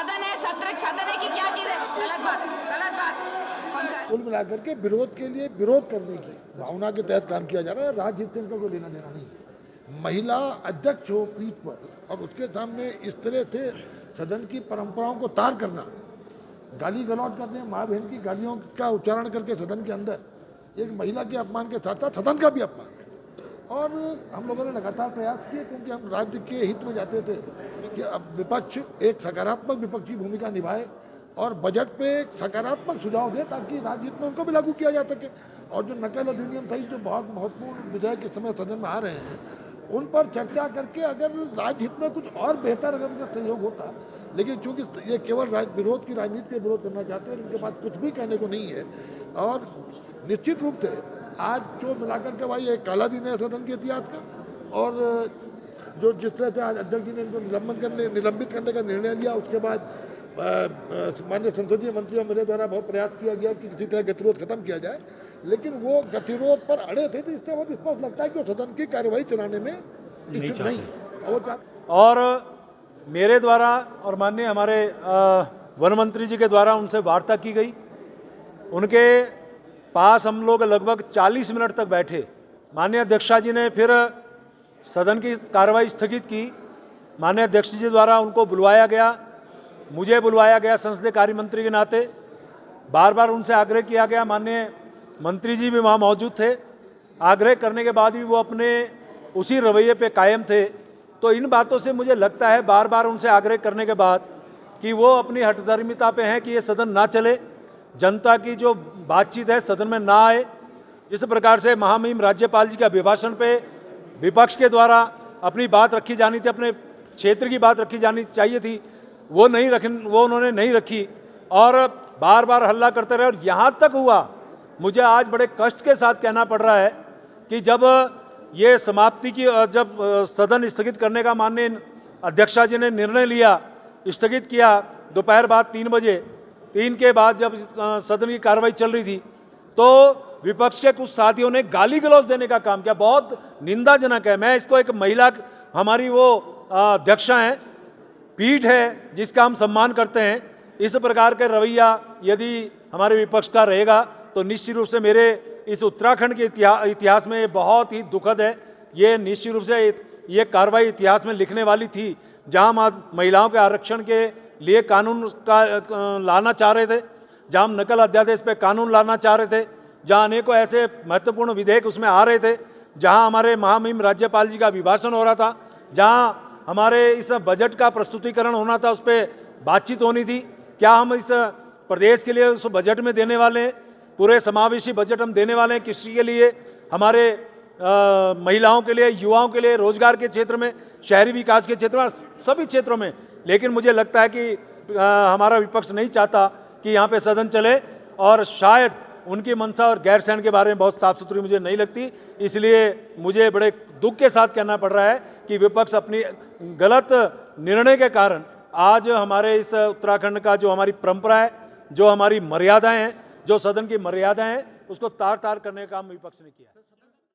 सदन है, सत्र सदन है कि क्या चीज है? गलत बात, गलत बात। कौन सा है? कुल मिलाकर के विरोध के लिए विरोध करने की भावना के तहत काम किया जा रहा है। राजनीति से इनका कोई लेना देना नहीं है। महिला अध्यक्ष हो पीठ पर और उसके सामने इस तरह से सदन की परंपराओं को तार करना, गाली गलौज करने, माँ बहन की गालियों का उच्चारण करके सदन के अंदर एक महिला के अपमान के साथ साथ सदन का भी अपमान है। और हम लोगों ने लगातार प्रयास किए, क्योंकि हम राज्य के हित में जाते थे कि अब विपक्ष एक सकारात्मक विपक्षी भूमिका निभाए और बजट पे एक सकारात्मक सुझाव दे, ताकि राज्य हित में उनको भी लागू किया जा सके। और जो नकल अधिनियम था, जो बहुत महत्वपूर्ण विधेयक इस समय सदन में आ रहे हैं, उन पर चर्चा करके अगर राज्य हित में कुछ और बेहतर अगर उनका सहयोग होता, लेकिन चूंकि ये केवल विरोध की राजनीति के विरोध करना चाहते हैं, इनके पास कुछ भी कहने को नहीं है। और निश्चित रूप से आज जो मिलाकर के भाई एक काला दिन है सदन के इतिहास का। और जो जिस तरह से आज अध्यक्ष जी ने इनको निलंबित करने का निर्णय लिया, उसके बाद माननीय संसदीय मंत्री और मेरे द्वारा बहुत प्रयास किया गया कि किसी तरह गतिरोध खत्म किया जाए, लेकिन वो गतिरोध पर अड़े थे। तो इससे बहुत स्पष्ट लगता है कि वो सदन की कार्यवाही चलाने में इच्छुक नहीं। और मेरे द्वारा और माननीय हमारे वन मंत्री जी के द्वारा उनसे वार्ता की गई। उनके पास हम लोग लगभग 40 मिनट तक बैठे। माननीय अध्यक्षा जी ने फिर सदन की कार्रवाई स्थगित की। माननीय अध्यक्ष जी द्वारा उनको बुलवाया गया, मुझे बुलवाया गया संसदीय कार्य मंत्री के नाते। बार बार उनसे आग्रह किया गया, माननीय मंत्री जी भी वहाँ मौजूद थे। आग्रह करने के बाद भी वो अपने उसी रवैये पे कायम थे। तो इन बातों से मुझे लगता है, बार बार उनसे आग्रह करने के बाद, कि वो अपनी हठधर्मिता पे हैं कि ये सदन ना चले, जनता की जो बातचीत है सदन में ना आए। जिस प्रकार से महामहिम राज्यपाल जी के अभिभाषण पे विपक्ष के द्वारा अपनी बात रखी जानी थी, अपने क्षेत्र की बात रखी जानी चाहिए थी, वो उन्होंने नहीं रखी और बार बार हल्ला करते रहे। और यहाँ तक हुआ, मुझे आज बड़े कष्ट के साथ कहना पड़ रहा है कि जब ये समाप्ति की, जब सदन स्थगित करने का माननीय अध्यक्षा जी ने निर्णय लिया, स्थगित किया दोपहर बाद 3 बजे, 3 के बाद जब सदन की कार्रवाई चल रही थी, तो विपक्ष के कुछ साथियों ने गाली गलौज देने का काम किया। बहुत निंदाजनक है। मैं इसको, एक महिला हमारी वो अध्यक्षा हैं, पीठ है जिसका हम सम्मान करते हैं, इस प्रकार के रवैया यदि हमारे विपक्ष का रहेगा तो निश्चित रूप से मेरे इस उत्तराखंड के इतिहास में ये बहुत ही दुखद है। ये निश्चित रूप से ये कार्रवाई इतिहास में लिखने वाली थी, जहां महिलाओं के आरक्षण के लिए कानून का लाना चाह रहे थे, जहां हम नकल अध्यादेश पे कानून लाना चाह रहे थे, जहां अनेकों ऐसे महत्वपूर्ण विधेयक उसमें आ रहे थे, जहां हमारे महामहिम राज्यपाल जी का अभिभाषण हो रहा था, जहां हमारे इस बजट का प्रस्तुतिकरण होना था, उस पर बातचीत होनी थी। क्या हम इस प्रदेश के लिए उस बजट में देने वाले हैं? पूरे समावेशी बजट हम देने वाले हैं किसी के लिए? हमारे महिलाओं के लिए, युवाओं के लिए, रोजगार के क्षेत्र में, शहरी विकास के क्षेत्र में, सभी क्षेत्रों में। लेकिन मुझे लगता है कि हमारा विपक्ष नहीं चाहता कि यहाँ पे सदन चले, और शायद उनकी मंशा और गैर सहन के बारे में बहुत साफ सुथरी मुझे नहीं लगती। इसलिए मुझे बड़े दुख के साथ कहना पड़ रहा है कि विपक्ष अपनी गलत निर्णय के कारण आज हमारे इस उत्तराखंड का जो हमारी परंपरा है, जो हमारी मर्यादाएं हैं, जो सदन की मर्यादाएं हैं, उसको तार तार करने का काम विपक्ष ने किया।